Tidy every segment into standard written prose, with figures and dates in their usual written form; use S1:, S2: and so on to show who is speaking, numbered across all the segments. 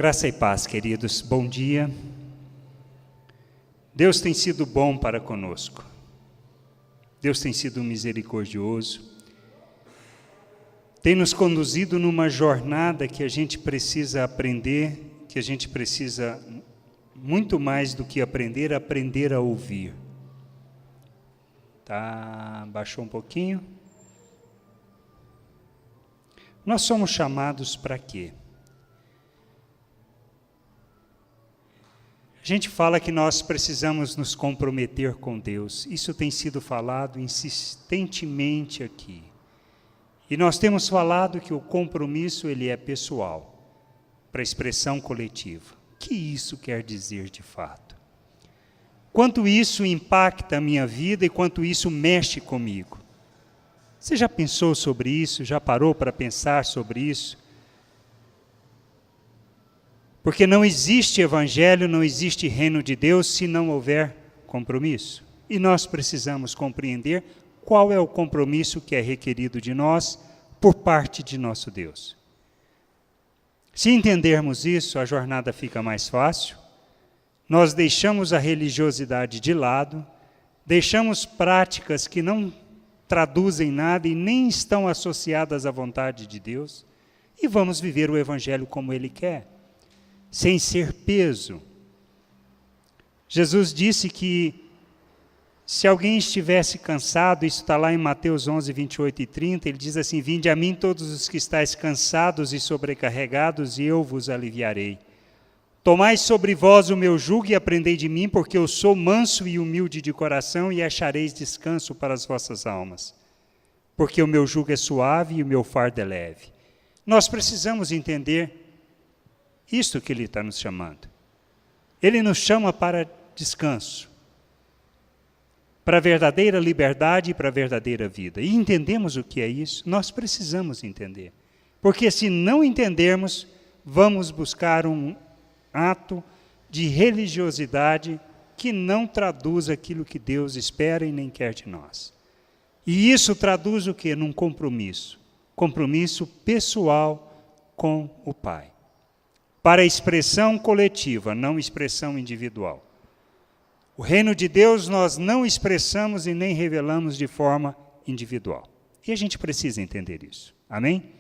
S1: Graça e paz, queridos. Bom dia. Deus tem sido bom para conosco. Deus tem sido misericordioso. Tem nos conduzido numa jornada que a gente precisa aprender, que a gente precisa, muito mais do que aprender a ouvir. Tá, baixou um pouquinho. Nós somos chamados para quê? A gente fala que nós precisamos nos comprometer com Deus. Isso tem sido falado insistentemente aqui. E nós temos falado que o compromisso ele é pessoal, para expressão coletiva. O que isso quer dizer de fato? Quanto isso impacta a minha vida e quanto isso mexe comigo? Você já pensou sobre isso? Já parou para pensar sobre isso? Porque não existe evangelho, não existe reino de Deus se não houver compromisso. E nós precisamos compreender qual é o compromisso que é requerido de nós por parte de nosso Deus. Se entendermos isso, a jornada fica mais fácil. Nós deixamos a religiosidade de lado, deixamos práticas que não traduzem nada e nem estão associadas à vontade de Deus e vamos viver o evangelho como Ele quer. Sem ser peso. Jesus disse que se alguém estivesse cansado, isso está lá em Mateus 11, 28 e 30, ele diz assim: vinde a mim todos os que estáis cansados e sobrecarregados, e eu vos aliviarei. Tomai sobre vós o meu jugo e aprendei de mim, porque eu sou manso e humilde de coração, e achareis descanso para as vossas almas. Porque o meu jugo é suave e o meu fardo é leve. Nós precisamos entender isto que Ele está nos chamando. Ele nos chama para descanso, para a verdadeira liberdade e para a verdadeira vida. E entendemos o que é isso? Nós precisamos entender. Porque se não entendermos, vamos buscar um ato de religiosidade que não traduz aquilo que Deus espera e nem quer de nós. E isso traduz o quê? Num compromisso. Compromisso pessoal com o Pai. Para expressão coletiva, não expressão individual. O reino de Deus nós não expressamos e nem revelamos de forma individual. E a gente precisa entender isso. Amém?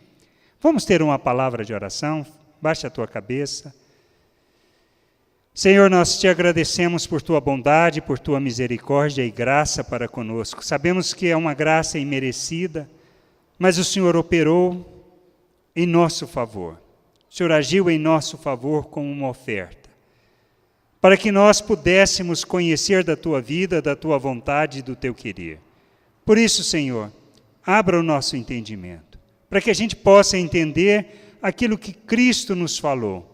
S1: Vamos ter uma palavra de oração. Baixe a tua cabeça. Senhor, nós te agradecemos por tua bondade, por tua misericórdia e graça para conosco. Sabemos que é uma graça imerecida, mas o Senhor operou em nosso favor. O Senhor agiu em nosso favor com uma oferta, para que nós pudéssemos conhecer da Tua vida, da Tua vontade e do Teu querer. Por isso, Senhor, abra o nosso entendimento, para que a gente possa entender aquilo que Cristo nos falou,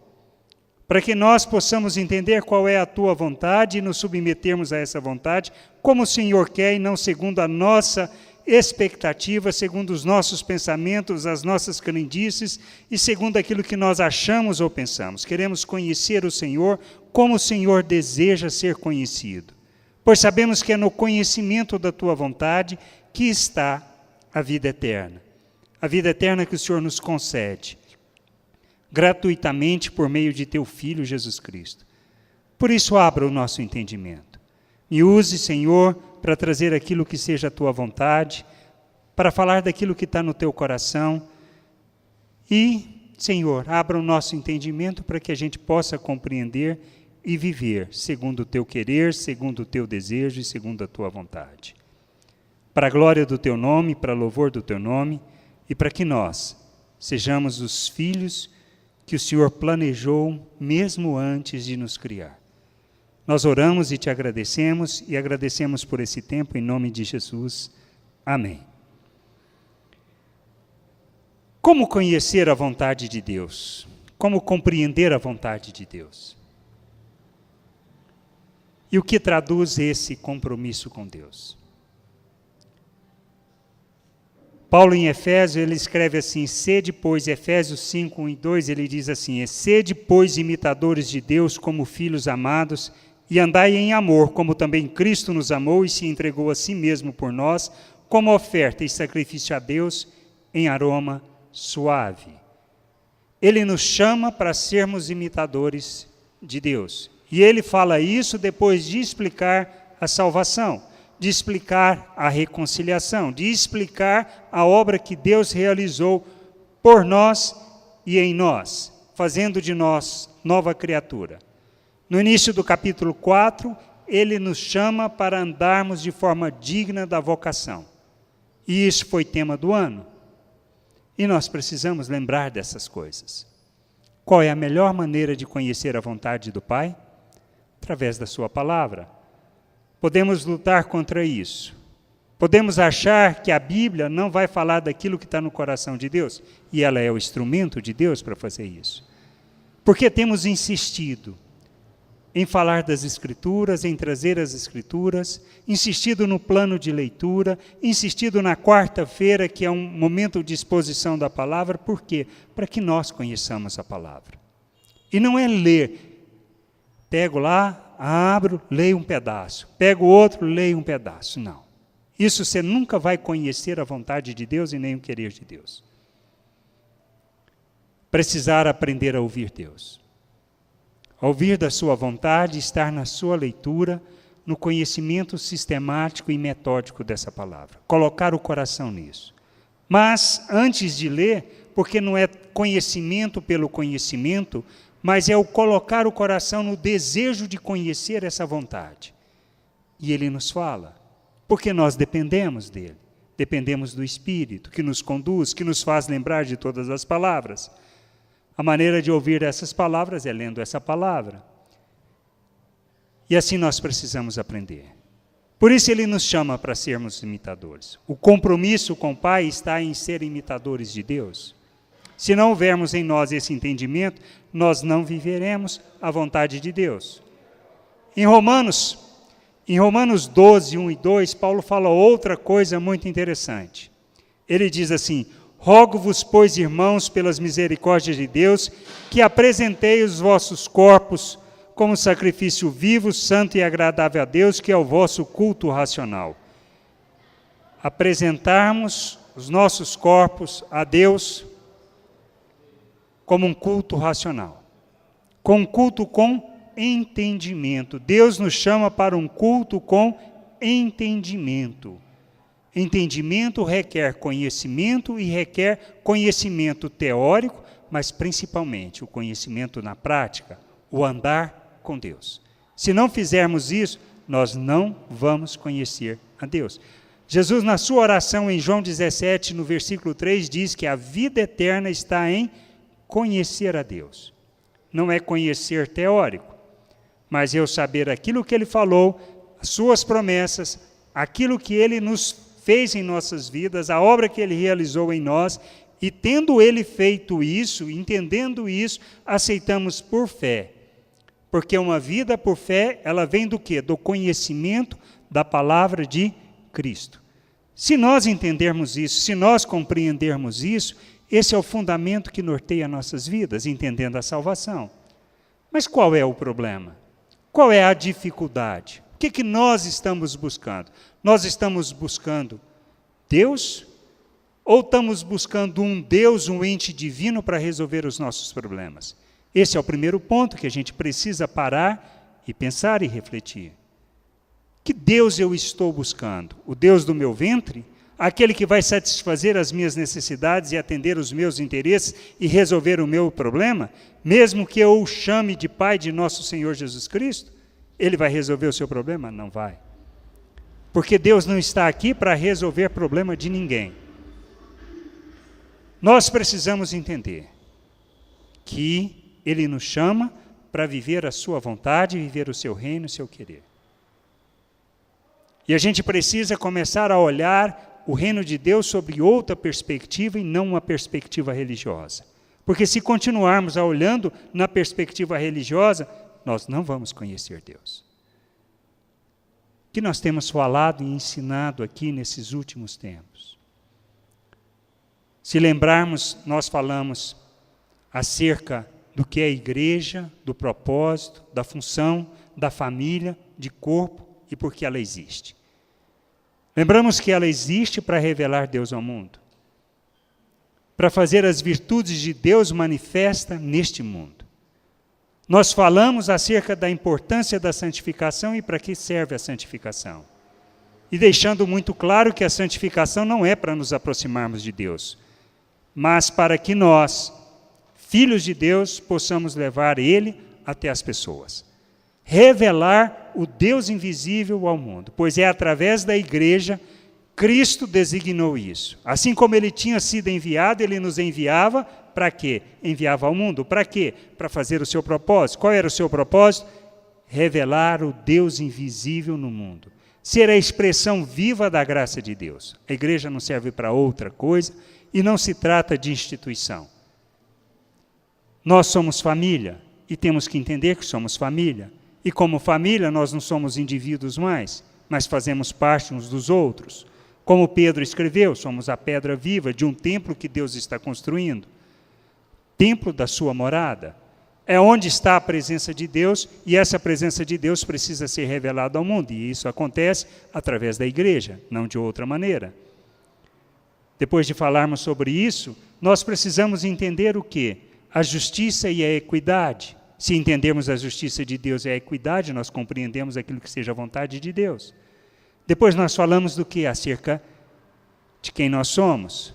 S1: para que nós possamos entender qual é a Tua vontade e nos submetermos a essa vontade, como o Senhor quer e não segundo a nossa expectativa, segundo os nossos pensamentos, as nossas crendices e segundo aquilo que nós achamos ou pensamos. Queremos conhecer o Senhor como o Senhor deseja ser conhecido, pois sabemos que é no conhecimento da Tua vontade que está a vida eterna que o Senhor nos concede, gratuitamente por meio de Teu Filho Jesus Cristo. Por isso abra o nosso entendimento. Me use, Senhor, para trazer aquilo que seja a Tua vontade, para falar daquilo que está no Teu coração. E, Senhor, abra o nosso entendimento para que a gente possa compreender e viver segundo o Teu querer, segundo o Teu desejo e segundo a Tua vontade. Para a glória do Teu nome, para louvor do Teu nome, e para que nós sejamos os filhos que o Senhor planejou mesmo antes de nos criar. Nós oramos e Te agradecemos, e agradecemos por esse tempo, em nome de Jesus. Amém. Como conhecer a vontade de Deus? Como compreender a vontade de Deus? E o que traduz esse compromisso com Deus? Paulo, em Efésios, ele escreve assim: sede, pois, Efésios 5, 1 e 2, ele diz assim: sede, pois, imitadores de Deus como filhos amados, e andai em amor, como também Cristo nos amou e se entregou a si mesmo por nós, como oferta e sacrifício a Deus em aroma suave. Ele nos chama para sermos imitadores de Deus. E ele fala isso depois de explicar a salvação, de explicar a reconciliação, de explicar a obra que Deus realizou por nós e em nós, fazendo de nós nova criatura. No início do capítulo 4, ele nos chama para andarmos de forma digna da vocação. E isso foi tema do ano. E nós precisamos lembrar dessas coisas. Qual é a melhor maneira de conhecer a vontade do Pai? Através da sua palavra. Podemos lutar contra isso. Podemos achar que a Bíblia não vai falar daquilo que está no coração de Deus, e ela é o instrumento de Deus para fazer isso. Porque temos insistido em falar das Escrituras, em trazer as Escrituras, insistido no plano de leitura, insistido na quarta-feira, que é um momento de exposição da palavra. Por quê? Para que nós conheçamos a palavra. E não é ler. Pego lá, abro, leio um pedaço. Pego outro, leio um pedaço. Não. Isso você nunca vai conhecer a vontade de Deus e nem o querer de Deus. Precisar aprender a ouvir Deus. Ouvir da sua vontade, estar na sua leitura, no conhecimento sistemático e metódico dessa palavra. Colocar o coração nisso. Mas, antes de ler, porque não é conhecimento pelo conhecimento, mas é o colocar o coração no desejo de conhecer essa vontade. E ele nos fala, porque nós dependemos dele. Dependemos do Espírito, que nos conduz, que nos faz lembrar de todas as palavras. A maneira de ouvir essas palavras é lendo essa palavra. E assim nós precisamos aprender. Por isso ele nos chama para sermos imitadores. O compromisso com o Pai está em ser imitadores de Deus. Se não houvermos em nós esse entendimento, nós não viveremos a vontade de Deus. Em Romanos 12, 1 e 2, Paulo fala outra coisa muito interessante. Ele diz assim: rogo-vos, pois, irmãos, pelas misericórdias de Deus, que apresentei os vossos corpos como sacrifício vivo, santo e agradável a Deus, que é o vosso culto racional. Apresentarmos os nossos corpos a Deus como um culto racional, com um culto com entendimento. Deus nos chama para um culto com entendimento. Entendimento requer conhecimento e requer conhecimento teórico, mas principalmente o conhecimento na prática, o andar com Deus. Se não fizermos isso, nós não vamos conhecer a Deus. Jesus, na sua oração em João 17, no versículo 3, diz que a vida eterna está em conhecer a Deus. Não é conhecer teórico, mas eu saber aquilo que Ele falou, as suas promessas, aquilo que Ele nos fez em nossas vidas, a obra que Ele realizou em nós, e tendo Ele feito isso, entendendo isso, aceitamos por fé. Porque uma vida por fé, ela vem do quê? Do conhecimento da palavra de Cristo. Se nós entendermos isso, se nós compreendermos isso, esse é o fundamento que norteia nossas vidas, entendendo a salvação. Mas qual é o problema? Qual é a dificuldade? O que nós estamos buscando? Nós estamos buscando Deus ou estamos buscando um Deus, um ente divino para resolver os nossos problemas? Esse é o primeiro ponto que a gente precisa parar e pensar e refletir. Que Deus eu estou buscando? O Deus do meu ventre? Aquele que vai satisfazer as minhas necessidades e atender os meus interesses e resolver o meu problema? Mesmo que eu o chame de Pai de nosso Senhor Jesus Cristo? Ele vai resolver o seu problema? Não vai. Porque Deus não está aqui para resolver problema de ninguém. Nós precisamos entender que Ele nos chama para viver a sua vontade, viver o seu reino, o seu querer. E a gente precisa começar a olhar o reino de Deus sobre outra perspectiva e não uma perspectiva religiosa. Porque se continuarmos olhando na perspectiva religiosa, nós não vamos conhecer Deus. O que nós temos falado e ensinado aqui nesses últimos tempos? Se lembrarmos, nós falamos acerca do que é a igreja, do propósito, da função, da família, de corpo e por que ela existe. Lembramos que ela existe para revelar Deus ao mundo. para fazer as virtudes de Deus manifestas neste mundo. Nós falamos acerca da importância da santificação e para que serve a santificação. E deixando muito claro que a santificação não é para nos aproximarmos de Deus, mas para que nós, filhos de Deus, possamos levar Ele até as pessoas. Revelar o Deus invisível ao mundo, pois é através da igreja Cristo designou isso. Assim como Ele tinha sido enviado, Ele nos enviava para quê? Enviava ao mundo. Para quê? Para fazer o seu propósito. Qual era o seu propósito? Revelar o Deus invisível no mundo. Ser a expressão viva da graça de Deus. A igreja não serve para outra coisa e não se trata de instituição. Nós somos família e temos que entender que somos família. E como família nós não somos indivíduos mais, mas fazemos parte uns dos outros. Como Pedro escreveu, somos a pedra viva de um templo que Deus está construindo. Templo da sua morada. É onde está a presença de Deus, e essa presença de Deus precisa ser revelada ao mundo, e isso acontece através da igreja, não de outra maneira. Depois de falarmos sobre isso, nós precisamos entender o quê? A justiça e a equidade. Se entendermos a justiça de Deus e a equidade, nós compreendemos aquilo que seja a vontade de Deus. Depois nós falamos do que? Acerca de quem nós somos.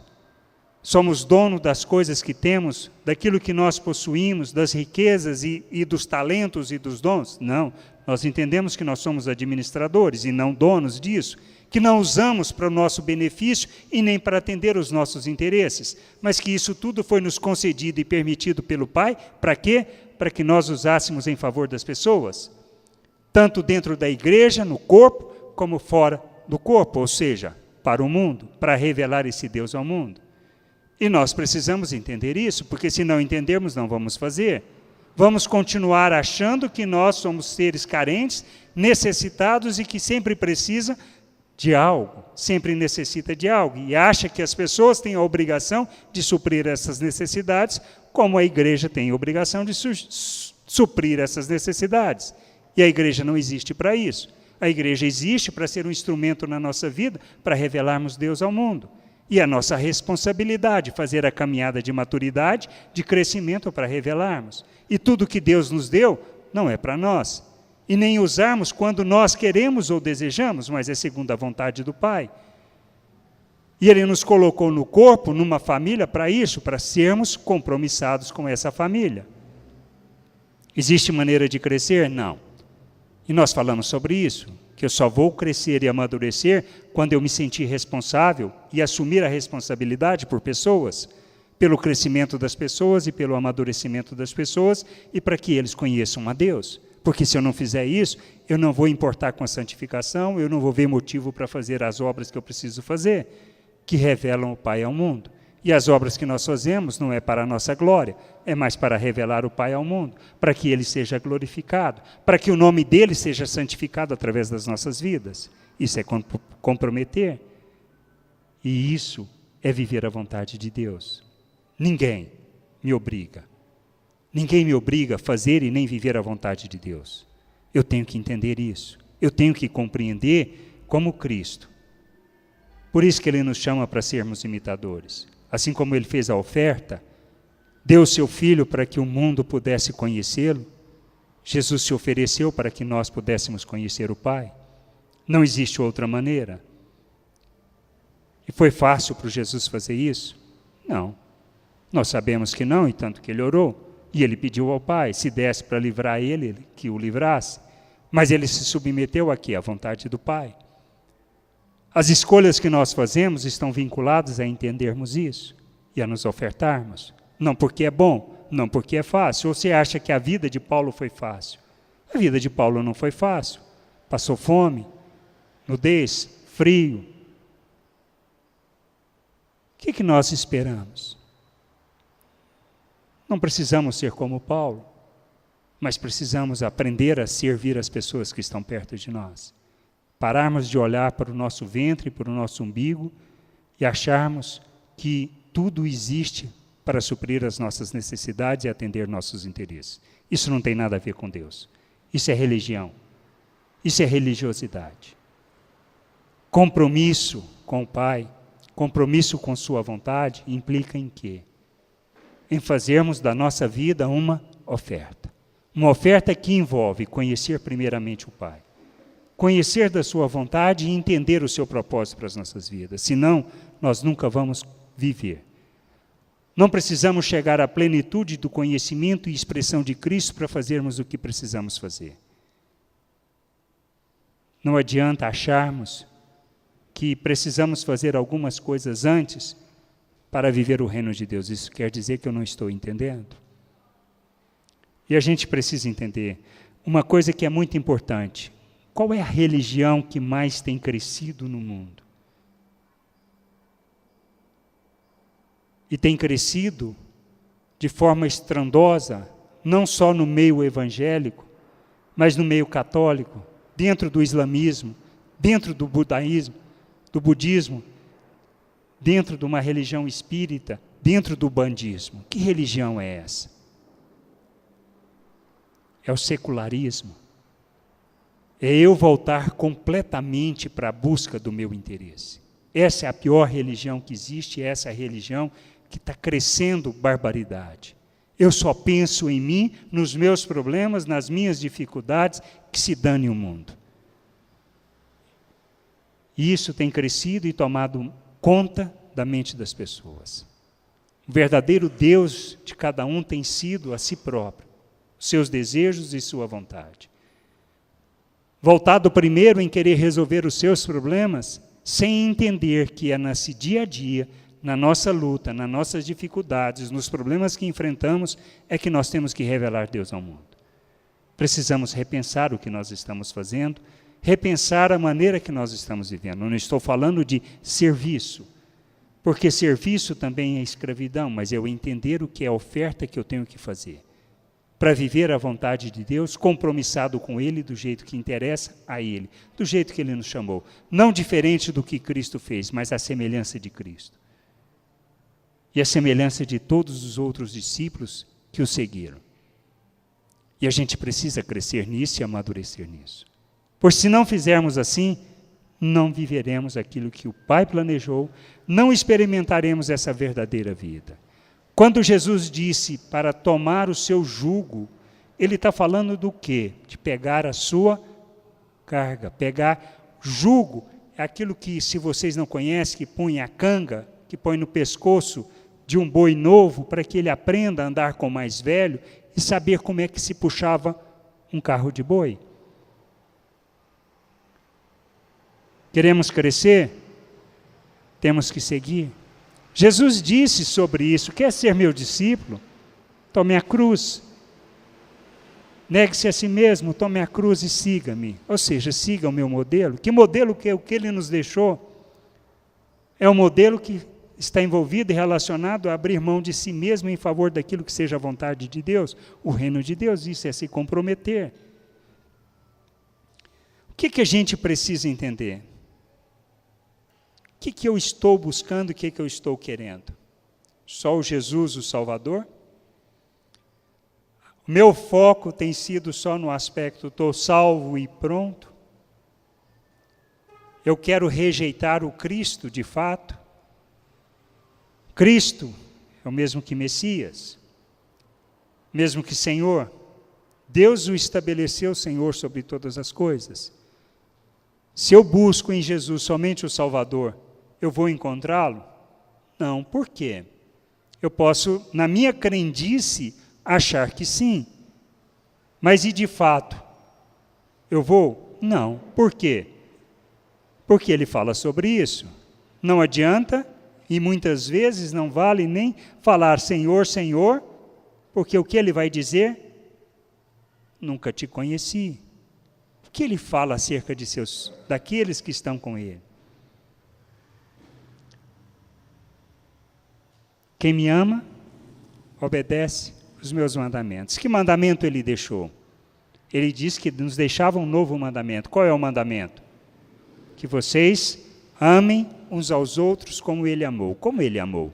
S1: Somos dono das coisas que temos, daquilo que nós possuímos, das riquezas e dos talentos e dos dons? Não, nós entendemos que nós somos administradores e não donos disso, que não usamos para o nosso benefício e nem para atender os nossos interesses, mas que isso tudo foi nos concedido e permitido pelo Pai, para quê? Para que nós usássemos em favor das pessoas, tanto dentro da igreja, no corpo, como fora do corpo, ou seja, para o mundo, para revelar esse Deus ao mundo. E nós precisamos entender isso, porque se não entendermos, não vamos fazer. Vamos continuar achando que nós somos seres carentes, necessitados e que sempre precisa de algo, sempre necessita de algo. E acha que as pessoas têm a obrigação de suprir essas necessidades, como a igreja tem a obrigação de suprir essas necessidades. E a igreja não existe para isso. A igreja existe para ser um instrumento na nossa vida, para revelarmos Deus ao mundo. E a nossa responsabilidade, fazer a caminhada de maturidade, de crescimento para revelarmos. E tudo que Deus nos deu, não é para nós. E nem usarmos quando nós queremos ou desejamos, mas é segundo a vontade do Pai. E Ele nos colocou no corpo, numa família, para isso, para sermos compromissados com essa família. Existe maneira de crescer? Não. E nós falamos sobre isso, que eu só vou crescer e amadurecer quando eu me sentir responsável e assumir a responsabilidade por pessoas, pelo crescimento das pessoas e pelo amadurecimento das pessoas, e para que eles conheçam a Deus. Porque se eu não fizer isso, eu não vou importar com a santificação, eu não vou ver motivo para fazer as obras que eu preciso fazer, que revelam o Pai ao mundo. E as obras que nós fazemos não é para a nossa glória, é mais para revelar o Pai ao mundo, para que Ele seja glorificado, para que o nome dEle seja santificado através das nossas vidas. Isso é comprometer. E isso é viver a vontade de Deus. Ninguém me obriga. Ninguém me obriga a fazer e nem viver a vontade de Deus. Eu tenho que entender isso. Eu tenho que compreender como Cristo. Por isso que Ele nos chama para sermos imitadores. Assim como Ele fez a oferta, deu o seu Filho para que o mundo pudesse conhecê-lo, Jesus se ofereceu para que nós pudéssemos conhecer o Pai. Não existe outra maneira. E foi fácil para Jesus fazer isso? Não. Nós sabemos que não, e tanto que Ele orou. E Ele pediu ao Pai, se desse para livrar Ele, que o livrasse. Mas Ele se submeteu aqui à vontade do Pai. As escolhas que nós fazemos estão vinculadas a entendermos isso e a nos ofertarmos. Não porque é bom, não porque é fácil. Ou você acha que a vida de Paulo foi fácil? A vida de Paulo não foi fácil. Passou fome, nudez, frio. O que nós esperamos? Não precisamos ser como Paulo, mas precisamos aprender a servir as pessoas que estão perto de nós. Pararmos de olhar para o nosso ventre, para o nosso umbigo e acharmos que tudo existe para suprir as nossas necessidades e atender nossos interesses. Isso não tem nada a ver com Deus. Isso é religião. Isso é religiosidade. Compromisso com o Pai, Compromisso com sua vontade implica em quê? Em fazermos da nossa vida uma oferta. Uma oferta que envolve conhecer primeiramente o Pai, conhecer da sua vontade e entender o seu propósito para as nossas vidas. Senão, nós nunca vamos viver. Não precisamos chegar à plenitude do conhecimento e expressão de Cristo para fazermos o que precisamos fazer. Não adianta acharmos que precisamos fazer algumas coisas antes para viver o reino de Deus. Isso quer dizer que eu não estou entendendo? E a gente precisa entender uma coisa que é muito importante. Qual é a religião que mais tem crescido no mundo? E tem crescido de forma estrondosa, não só no meio evangélico, mas no meio católico, dentro do islamismo, dentro do budismo, dentro de uma religião espírita, dentro do bandismo. Que religião é essa? É o secularismo. É eu voltar completamente para a busca do meu interesse. Essa é a pior religião que existe, essa é a religião que está crescendo barbaridade. Eu só penso em mim, nos meus problemas, nas minhas dificuldades, que se dane o mundo. E isso tem crescido e tomado conta da mente das pessoas. O verdadeiro Deus de cada um tem sido a si próprio, seus desejos e sua vontade. Voltado primeiro em querer resolver os seus problemas, sem entender que é nesse dia a dia, na nossa luta, nas nossas dificuldades, nos problemas que enfrentamos, é que nós temos que revelar Deus ao mundo. Precisamos repensar o que nós estamos fazendo, repensar a maneira que nós estamos vivendo. Não estou falando de serviço, porque serviço também é escravidão, mas eu entender o que é a oferta que eu tenho que fazer, para viver a vontade de Deus, compromissado com Ele, do jeito que interessa a Ele, do jeito que Ele nos chamou. Não diferente do que Cristo fez, mas a semelhança de Cristo. E a semelhança de todos os outros discípulos que o seguiram. E a gente precisa crescer nisso e amadurecer nisso. Por se não fizermos assim, não viveremos aquilo que o Pai planejou, não experimentaremos essa verdadeira vida. Quando Jesus disse para tomar o seu jugo, Ele está falando do quê? De pegar a sua carga. Pegar jugo é aquilo que, se vocês não conhecem, que põe a canga, que põe no pescoço de um boi novo, para que ele aprenda a andar com o mais velho e saber como é que se puxava um carro de boi. Queremos crescer? Temos que seguir. Jesus disse sobre isso: quer ser meu discípulo? Tome a cruz. Negue-se a si mesmo, tome a cruz e siga-me. Ou seja, siga o meu modelo. Que modelo que é o que ele nos deixou? É um modelo que está envolvido e relacionado a abrir mão de si mesmo em favor daquilo que seja a vontade de Deus. O reino de Deus, isso é se comprometer. O que a gente precisa entender? O que eu estou buscando, o que eu estou querendo? Só o Jesus, o Salvador? O meu foco tem sido só no aspecto, estou salvo e pronto? Eu quero rejeitar o Cristo de fato? Cristo é o mesmo que Messias, mesmo que Senhor. Deus o estabeleceu Senhor sobre todas as coisas. Se eu busco em Jesus somente o Salvador, eu vou encontrá-lo? Não. Por quê? Eu posso, na minha crendice, achar que sim. Mas e de fato, eu vou? Não. Por quê? Porque ele fala sobre isso. Não adianta, e muitas vezes não vale nem falar Senhor, Senhor, porque o que ele vai dizer? Nunca te conheci. O que ele fala acerca de daqueles que estão com ele? Quem me ama, obedece os meus mandamentos. Que mandamento ele deixou? Ele disse que nos deixava um novo mandamento. Qual é o mandamento? Que vocês amem uns aos outros como ele amou. Como ele amou?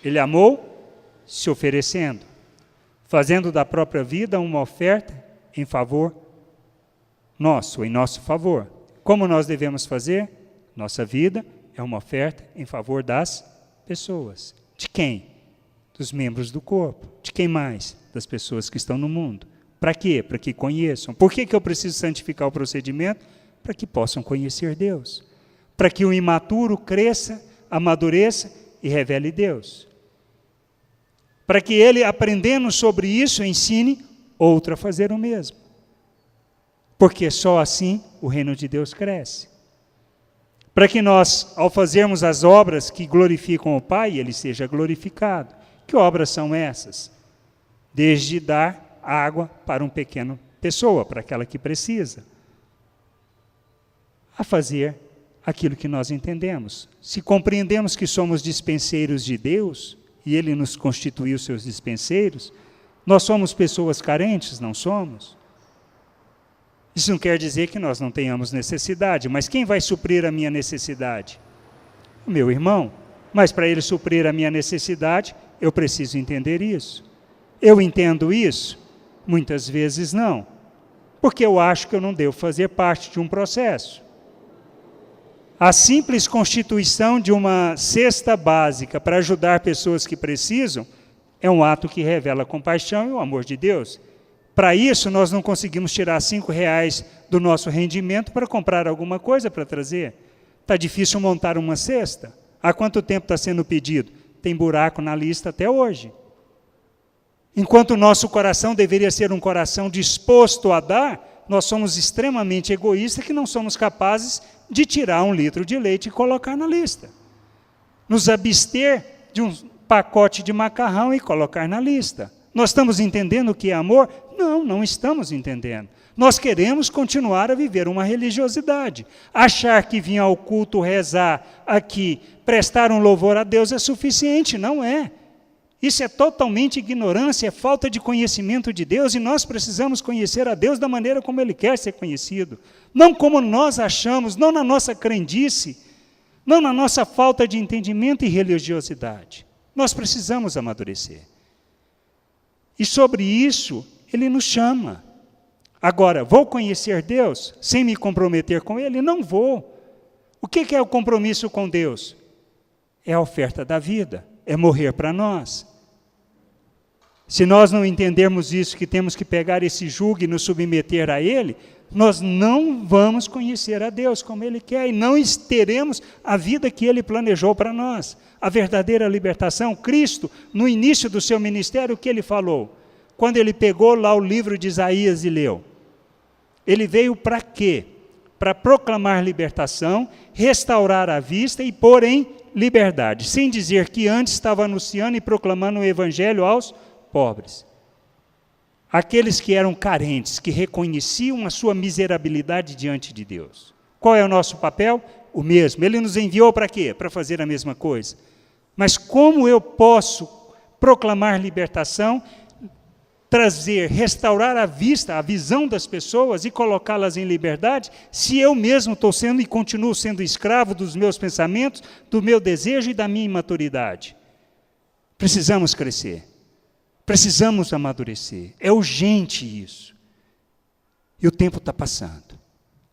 S1: Ele amou se oferecendo, fazendo da própria vida uma oferta em favor nosso, em nosso favor. Como nós devemos fazer? Nossa vida é uma oferta em favor das pessoas. De quem? Dos membros do corpo. De quem mais? Das pessoas que estão no mundo. Para quê? Para que conheçam. Por que eu preciso santificar o procedimento? Para que possam conhecer Deus. Para que o imaturo cresça, amadureça e revele Deus. Para que ele, aprendendo sobre isso, ensine outro a fazer o mesmo. Porque só assim o reino de Deus cresce. Para que nós, ao fazermos as obras que glorificam o Pai, ele seja glorificado. Que obras são essas? Desde dar água para uma pequena pessoa, para aquela que precisa, a fazer aquilo que nós entendemos. Se compreendemos que somos dispenseiros de Deus, e Ele nos constituiu seus dispenseiros, nós somos pessoas carentes? Não somos? Isso não quer dizer que nós não tenhamos necessidade, mas quem vai suprir a minha necessidade? O meu irmão. Mas para ele suprir a minha necessidade, eu preciso entender isso. Eu entendo isso? Muitas vezes não. Porque eu acho que eu não devo fazer parte de um processo. A simples constituição de uma cesta básica para ajudar pessoas que precisam é um ato que revela a compaixão e o amor de Deus. Para isso, nós não conseguimos tirar R$5 do nosso rendimento para comprar alguma coisa para trazer. Está difícil montar uma cesta. Há quanto tempo está sendo pedido? Tem buraco na lista até hoje. Enquanto o nosso coração deveria ser um coração disposto a dar, nós somos extremamente egoístas que não somos capazes de tirar 1 litro de leite e colocar na lista. Nos abster de um pacote de macarrão e colocar na lista. Nós estamos entendendo o que é amor? Não, não estamos entendendo. Nós queremos continuar a viver uma religiosidade. Achar que vir ao culto rezar aqui, prestar um louvor a Deus é suficiente, não é. Isso é totalmente ignorância, é falta de conhecimento de Deus, e nós precisamos conhecer a Deus da maneira como Ele quer ser conhecido. Não como nós achamos, não na nossa crendice, não na nossa falta de entendimento e religiosidade. Nós precisamos amadurecer. E sobre isso, Ele nos chama. Agora, vou conhecer Deus sem me comprometer com Ele? Não vou. O que é o compromisso com Deus? É a oferta da vida, é morrer para nós. Se nós não entendermos isso, que temos que pegar esse jugo e nos submeter a Ele, nós não vamos conhecer a Deus como Ele quer, e não teremos a vida que Ele planejou para nós. A verdadeira libertação, Cristo, no início do seu ministério, o que Ele falou? Quando Ele pegou lá o livro de Isaías e leu. Ele veio para quê? Para proclamar libertação, restaurar a vista e pôr em liberdade, sem dizer que antes estava anunciando e proclamando o evangelho aos pobres. Aqueles que eram carentes, que reconheciam a sua miserabilidade diante de Deus. Qual é o nosso papel? O mesmo. Ele nos enviou para quê? Para fazer a mesma coisa. Mas como eu posso proclamar libertação, trazer, restaurar a vista, a visão das pessoas e colocá-las em liberdade, se eu mesmo estou sendo e continuo sendo escravo dos meus pensamentos, do meu desejo e da minha imaturidade? Precisamos crescer. Precisamos amadurecer. É urgente isso. E o tempo está passando.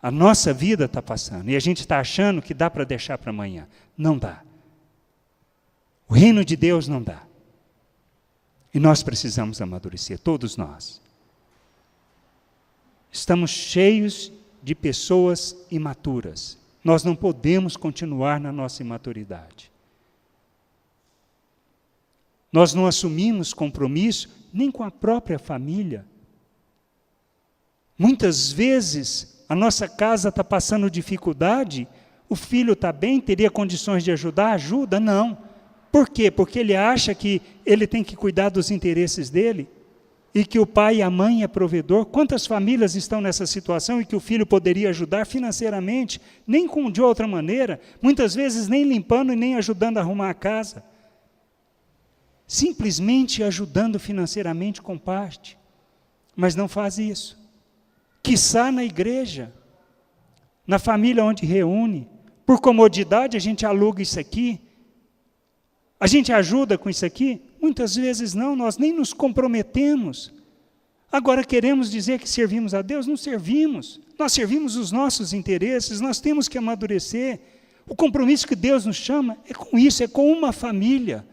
S1: A nossa vida está passando. E a gente está achando que dá para deixar para amanhã. Não dá. O reino de Deus não dá. E nós precisamos amadurecer, todos nós. Estamos cheios de pessoas imaturas. Nós não podemos continuar na nossa imaturidade. Nós não assumimos compromisso nem com a própria família. Muitas vezes a nossa casa está passando dificuldade, o filho está bem, teria condições de ajudar, ajuda? Não. Por quê? Porque ele acha que ele tem que cuidar dos interesses dele e que o pai e a mãe é provedor. Quantas famílias estão nessa situação e que o filho poderia ajudar financeiramente, nem de outra maneira, muitas vezes nem limpando e nem ajudando a arrumar a casa. Simplesmente ajudando financeiramente com parte, mas não faz isso. Quiçá na igreja, na família onde reúne, por comodidade a gente aluga isso aqui, a gente ajuda com isso aqui? Muitas vezes não, nós nem nos comprometemos. Agora queremos dizer que servimos a Deus? Não servimos. Nós servimos os nossos interesses, nós temos que amadurecer. O compromisso que Deus nos chama é com isso, é com uma família.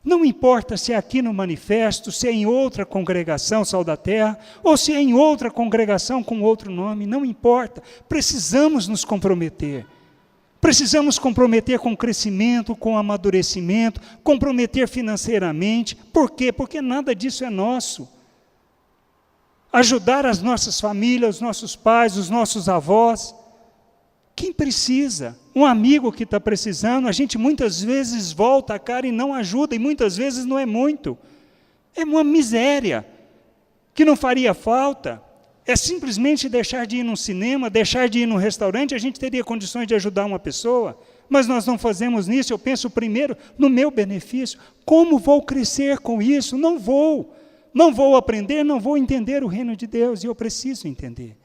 S1: Não importa se é aqui no manifesto, se é em outra congregação, Sal da Terra, ou se é em outra congregação com outro nome, não importa. Precisamos nos comprometer. Precisamos comprometer com crescimento, com amadurecimento, comprometer financeiramente. Por quê? Porque nada disso é nosso. Ajudar as nossas famílias, os nossos pais, os nossos avós. Quem precisa? Um amigo que está precisando, a gente muitas vezes volta a cara e não ajuda, e muitas vezes não é muito. É uma miséria, que não faria falta. É simplesmente deixar de ir num cinema, deixar de ir num restaurante, a gente teria condições de ajudar uma pessoa, mas nós não fazemos isso. Eu penso primeiro no meu benefício. Como vou crescer com isso? Não vou. Não vou aprender, não vou entender o reino de Deus, e eu preciso entender.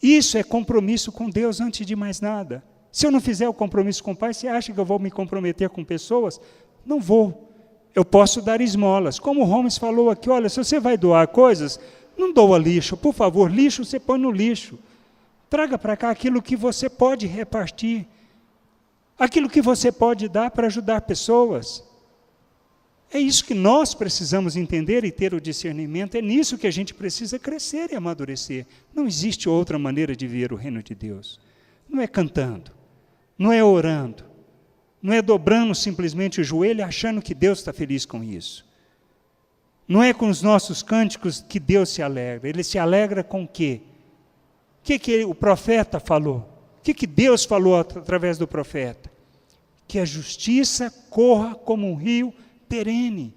S1: Isso é compromisso com Deus antes de mais nada. Se eu não fizer o compromisso com o Pai, você acha que eu vou me comprometer com pessoas? Não vou. Eu posso dar esmolas. Como o Holmes falou aqui, olha, se você vai doar coisas, não doa lixo. Por favor, lixo você põe no lixo. Traga para cá aquilo que você pode repartir. Aquilo que você pode dar para ajudar pessoas. É isso que nós precisamos entender e ter o discernimento, é nisso que a gente precisa crescer e amadurecer. Não existe outra maneira de ver o reino de Deus. Não é cantando, não é orando, não é dobrando simplesmente o joelho achando que Deus está feliz com isso. Não é com os nossos cânticos que Deus se alegra. Ele se alegra com o quê? O que o profeta falou? O que Deus falou através do profeta? Que a justiça corra como um rio perene.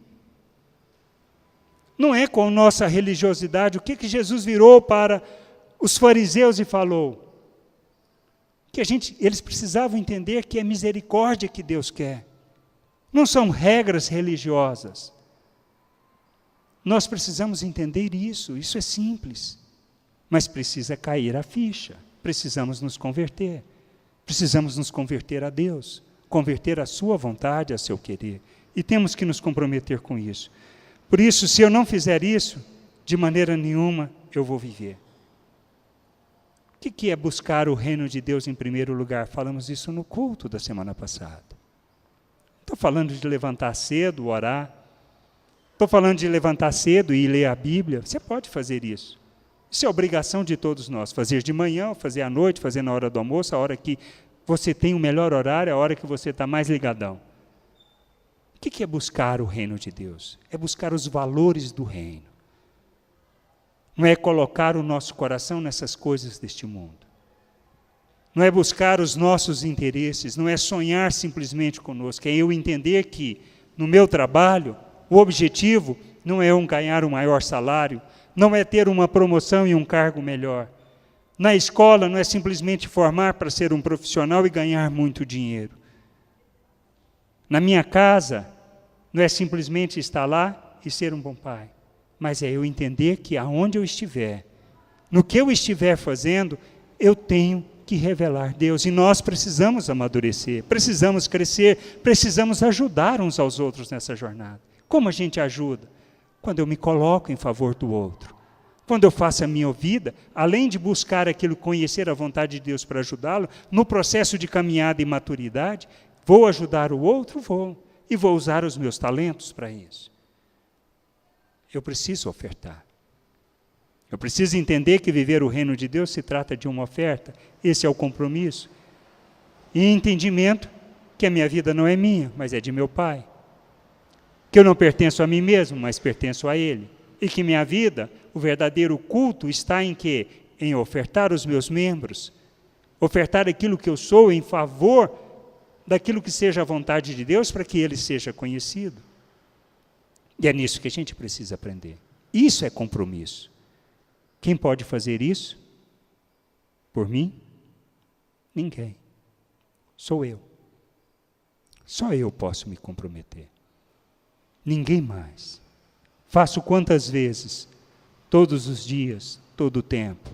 S1: Não é com nossa religiosidade. O que Jesus virou para os fariseus e falou? Que eles precisavam entender que é misericórdia que Deus quer. Não são regras religiosas. Nós precisamos entender isso. Isso é simples. Mas precisa cair a ficha. Precisamos nos converter. Precisamos nos converter a Deus. Converter a sua vontade, a seu querer. E temos que nos comprometer com isso. Por isso, se eu não fizer isso, de maneira nenhuma eu vou viver. O que é buscar o reino de Deus em primeiro lugar? Falamos isso no culto da semana passada. Estou falando de levantar cedo, orar. Estou falando de levantar cedo e ler a Bíblia. Você pode fazer isso. Isso é obrigação de todos nós. Fazer de manhã, fazer à noite, fazer na hora do almoço, a hora que você tem o melhor horário, a hora que você está mais ligadão. O que é buscar o reino de Deus? É buscar os valores do reino. Não é colocar o nosso coração nessas coisas deste mundo. Não é buscar os nossos interesses, não é sonhar simplesmente conosco, é eu entender que, no meu trabalho, o objetivo não é ganhar um maior salário, não é ter uma promoção e um cargo melhor. Na escola não é simplesmente formar para ser um profissional e ganhar muito dinheiro. Na minha casa, não é simplesmente estar lá e ser um bom pai, mas é eu entender que aonde eu estiver, no que eu estiver fazendo, eu tenho que revelar Deus. E nós precisamos amadurecer, precisamos crescer, precisamos ajudar uns aos outros nessa jornada. Como a gente ajuda? Quando eu me coloco em favor do outro. Quando eu faço a minha vida, além de buscar aquilo, conhecer a vontade de Deus para ajudá-lo, no processo de caminhada e maturidade, vou ajudar o outro? Vou. E vou usar os meus talentos para isso. Eu preciso ofertar. Eu preciso entender que viver o reino de Deus se trata de uma oferta. Esse é o compromisso. E entendimento que a minha vida não é minha, mas é de meu Pai. Que eu não pertenço a mim mesmo, mas pertenço a Ele. E que minha vida, o verdadeiro culto, está em quê? Em ofertar os meus membros. Ofertar aquilo que eu sou em favor daquilo que seja a vontade de Deus para que Ele seja conhecido. E é nisso que a gente precisa aprender. Isso é compromisso. Quem pode fazer isso? Por mim? Ninguém. Sou eu. Só eu posso me comprometer. Ninguém mais. Faço quantas vezes? Todos os dias, todo o tempo.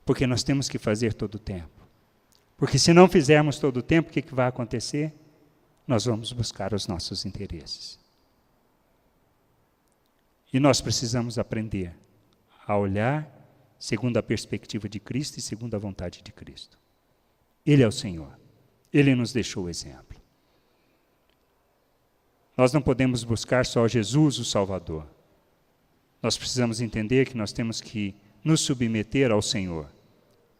S1: Porque nós temos que fazer todo o tempo. Porque se não fizermos todo o tempo, o que vai acontecer? Nós vamos buscar os nossos interesses. E nós precisamos aprender a olhar segundo a perspectiva de Cristo e segundo a vontade de Cristo. Ele é o Senhor. Ele nos deixou o exemplo. Nós não podemos buscar só Jesus, o Salvador. Nós precisamos entender que nós temos que nos submeter ao Senhor,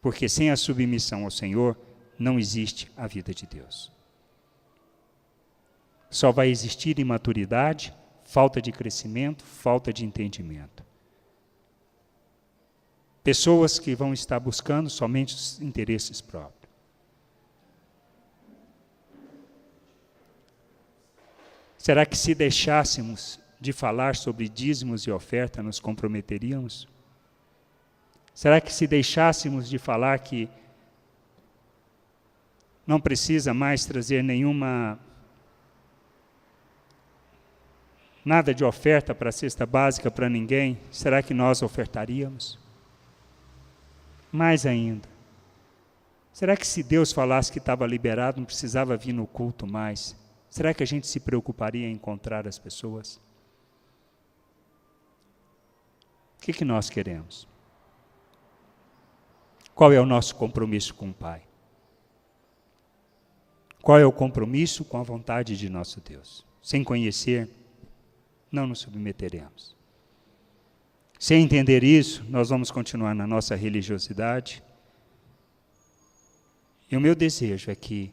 S1: porque sem a submissão ao Senhor, não existe a vida de Deus. Só vai existir imaturidade, falta de crescimento, falta de entendimento. Pessoas que vão estar buscando somente os interesses próprios. Será que se deixássemos de falar sobre dízimos e oferta, nos comprometeríamos? Será que se deixássemos de falar que não precisa mais trazer nada de oferta para a cesta básica para ninguém, será que nós ofertaríamos? Mais ainda, será que se Deus falasse que estava liberado, não precisava vir no culto mais, será que a gente se preocuparia em encontrar as pessoas? O que nós queremos? Qual é o nosso compromisso com o Pai? Qual é o compromisso com a vontade de nosso Deus? Sem conhecer, não nos submeteremos. Sem entender isso, nós vamos continuar na nossa religiosidade. E o meu desejo é que,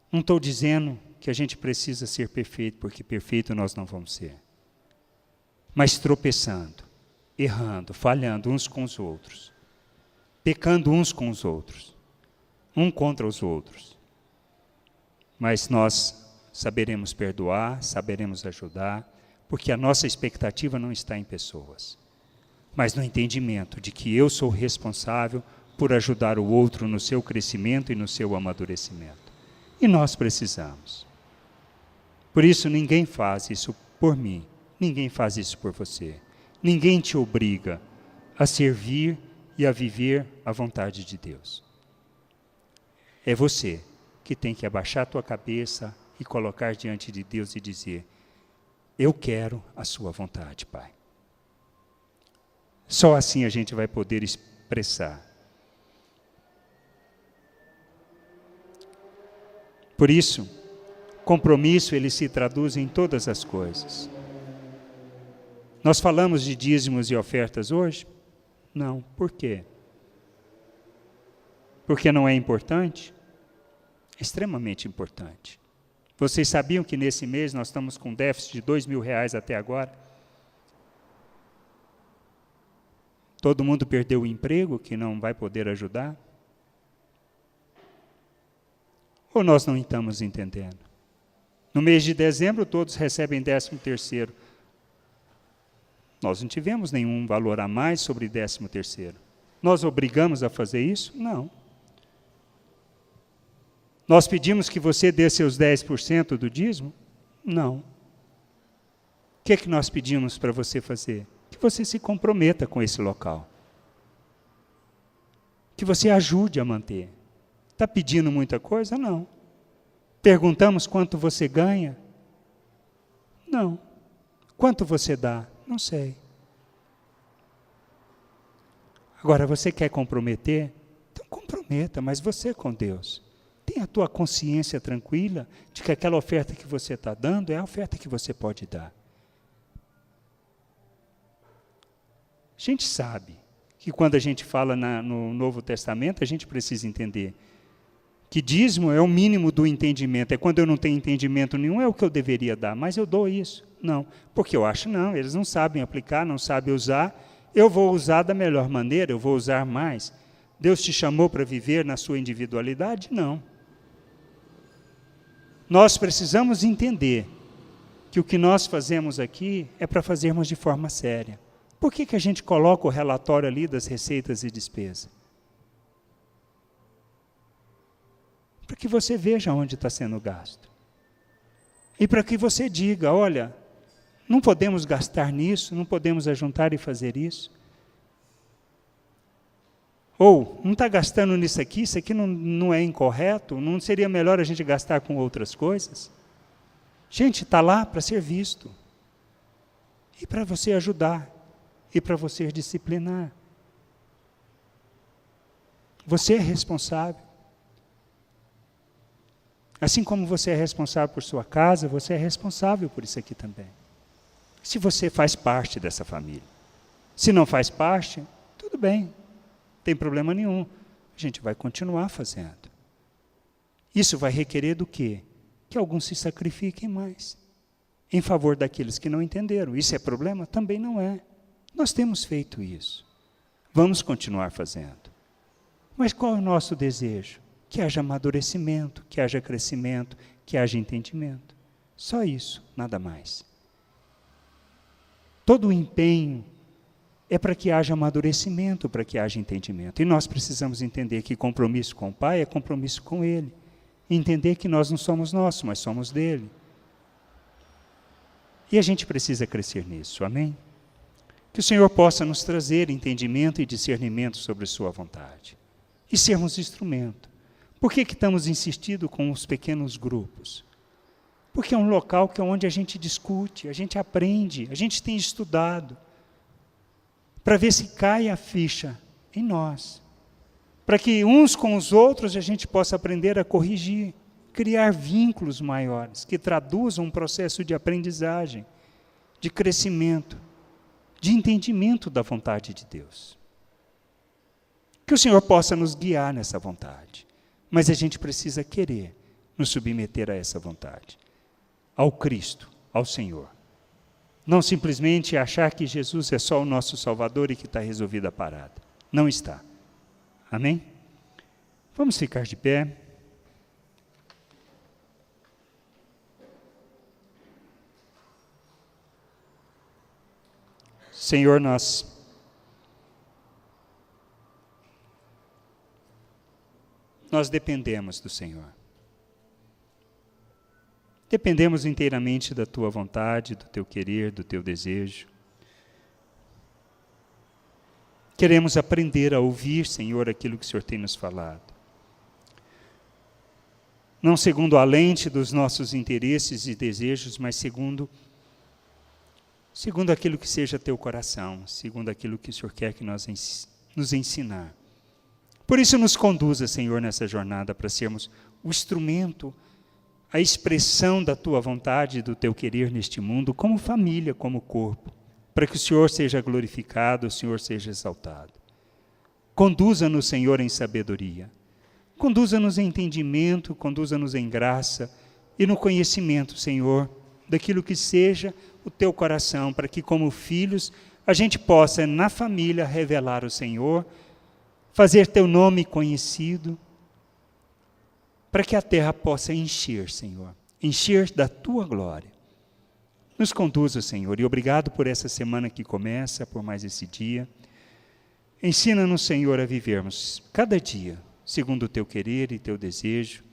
S1: não estou dizendo que a gente precisa ser perfeito, porque perfeito nós não vamos ser. Mas tropeçando, errando, falhando uns com os outros, pecando uns com os outros, um contra os outros. Mas nós saberemos perdoar, saberemos ajudar, porque a nossa expectativa não está em pessoas, mas no entendimento de que eu sou responsável por ajudar o outro no seu crescimento e no seu amadurecimento. E nós precisamos. Por isso, ninguém faz isso por mim, ninguém faz isso por você. Ninguém te obriga a servir e a viver a vontade de Deus. É você que tem que abaixar a tua cabeça e colocar diante de Deus e dizer: eu quero a sua vontade, Pai. Só assim a gente vai poder expressar. Por isso, compromisso ele se traduz em todas as coisas. Nós falamos de dízimos e ofertas hoje? Não. Por quê? Porque não é importante? É extremamente importante. Vocês sabiam que nesse mês nós estamos com déficit de R$2.000 até agora? Todo mundo perdeu o emprego, que não vai poder ajudar? Ou nós não estamos entendendo? No mês de dezembro, todos recebem 13º. Nós não tivemos nenhum valor a mais sobre 13º. Nós obrigamos a fazer isso? Não. Nós pedimos que você dê seus 10% do dízimo? Não. O que nós pedimos para você fazer? Que você se comprometa com esse local. Que você ajude a manter. Está pedindo muita coisa? Não. Perguntamos quanto você ganha? Não. Quanto você dá? Não sei. Agora, você quer comprometer? Então comprometa, mas você com Deus. Tenha a tua consciência tranquila de que aquela oferta que você está dando é a oferta que você pode dar. A gente sabe que quando a gente fala no Novo Testamento, a gente precisa entender que dízimo é o mínimo do entendimento. É quando eu não tenho entendimento nenhum, é o que eu deveria dar, mas eu dou isso. Não, porque eu acho não, eles não sabem aplicar, não sabem usar, eu vou usar da melhor maneira, eu vou usar mais. Deus te chamou para viver na sua individualidade? Não. Nós precisamos entender que o que nós fazemos aqui é para fazermos de forma séria. Por que a gente coloca o relatório ali das receitas e despesas? Para que você veja onde está sendo gasto. E para que você diga, olha, não podemos gastar nisso, não podemos ajuntar e fazer isso. Ou, não está gastando nisso aqui, isso aqui não é incorreto, não seria melhor a gente gastar com outras coisas? Gente, está lá para ser visto. E para você ajudar. E para você disciplinar. Você é responsável. Assim como você é responsável por sua casa, você é responsável por isso aqui também. Se você faz parte dessa família. Se não faz parte, tudo bem, não tem problema nenhum. A gente vai continuar fazendo. Isso vai requerer do quê? Que alguns se sacrifiquem mais, em favor daqueles que não entenderam. Isso é problema? Também não é. Nós temos feito isso. Vamos continuar fazendo. Mas qual é o nosso desejo? Que haja amadurecimento, que haja crescimento, que haja entendimento. Só isso, nada mais. Todo o empenho é para que haja amadurecimento, para que haja entendimento. E nós precisamos entender que compromisso com o Pai é compromisso com Ele. Entender que nós não somos nossos, mas somos dele. E a gente precisa crescer nisso, amém? Que o Senhor possa nos trazer entendimento e discernimento sobre sua vontade. E sermos instrumento. Por que estamos insistindo com os pequenos grupos? Porque é um local que é onde a gente discute, a gente aprende, a gente tem estudado, para ver se cai a ficha em nós. Para que uns com os outros a gente possa aprender a corrigir, criar vínculos maiores, que traduzam um processo de aprendizagem, de crescimento, de entendimento da vontade de Deus. Que o Senhor possa nos guiar nessa vontade, mas a gente precisa querer nos submeter a essa vontade, ao Cristo, ao Senhor. Não simplesmente achar que Jesus é só o nosso Salvador e que está resolvida a parada. Não está. Amém? Vamos ficar de pé. Senhor, nós dependemos do Senhor. Dependemos inteiramente da Tua vontade, do Teu querer, do Teu desejo. Queremos aprender a ouvir, Senhor, aquilo que o Senhor tem nos falado. Não segundo a lente dos nossos interesses e desejos, mas segundo aquilo que seja Teu coração, segundo aquilo que o Senhor quer que nós nos ensinar. Por isso nos conduza, Senhor, nessa jornada, para sermos o instrumento, a expressão da Tua vontade e do Teu querer neste mundo, como família, como corpo, para que o Senhor seja glorificado, o Senhor seja exaltado. Conduza-nos, Senhor, em sabedoria. Conduza-nos em entendimento, conduza-nos em graça e no conhecimento, Senhor, daquilo que seja o Teu coração, para que, como filhos, a gente possa, na família, revelar o Senhor, fazer Teu nome conhecido, para que a terra possa encher, Senhor, encher da Tua glória. Nos conduza, Senhor, e obrigado por essa semana que começa, por mais esse dia. Ensina-nos, Senhor, a vivermos cada dia, segundo o Teu querer e Teu desejo,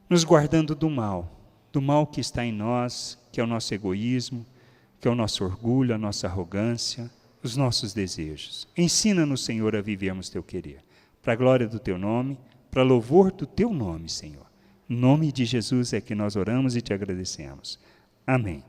S1: nos guardando do mal que está em nós, que é o nosso egoísmo, que é o nosso orgulho, a nossa arrogância, os nossos desejos. Ensina-nos, Senhor, a vivermos Teu querer, para a glória do Teu nome, para louvor do Teu nome, Senhor. Em nome de Jesus é que nós oramos e Te agradecemos. Amém.